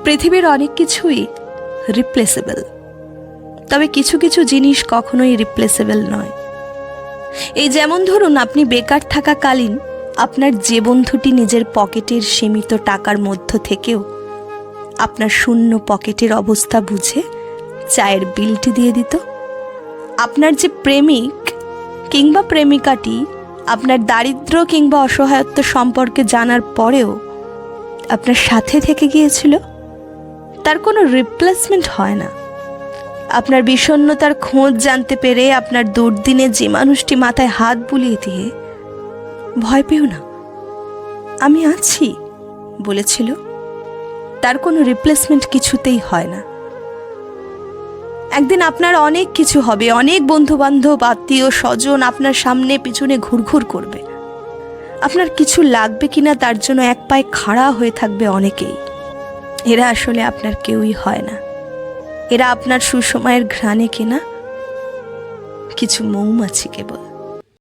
পৃথিবীর অনেক কিছুই রিপ্লেসেবল, তবে কিছু কিছু জিনিস কখনোই রিপ্লেসেবল নয়। এই যেমন ধরুন, আপনি বেকার থাকাকালীন আপনার যে বন্ধুটি নিজের পকেটের সীমিত টাকার মধ্য থেকেও আপনার শূন্য পকেটের অবস্থা বুঝে চায়ের বিলটি দিয়ে দিত, আপনার যে প্রেমিক কিংবা প্রেমিকাটি আপনার দারিদ্র্য কিংবা অসহায়ত্ব সম্পর্কে জানার পরেও আপনার সাথে থেকে গিয়েছিল, তার কোনো রিপ্লেসমেন্ট হয় না। আপনার বিষণ্ণতার খোঁজ জানতে পেরে আপনার দুর্দিনে যে মানুষটি মাথায় হাত বুলিয়ে দিয়ে ভয় পেও না, আমি আছি বলেছিল, তার কোনো রিপ্লেসমেন্ট কিছুতেই হয় না। একদিন আপনার অনেক কিছু হবে, অনেক বন্ধু বান্ধব আত্মীয় স্বজন আপনার সামনে পিছনে ঘুরঘুর করবে, আপনার কিছু লাগবে কিনা তার জন্য এক পায়ে খাড়া হয়ে থাকবে অনেকেই। এরা আসলে আপনার কেউই হয় না, এরা আপনার সুসময়ের ঘ্রাণে কেনা কিছু মৌমাছি কেবল।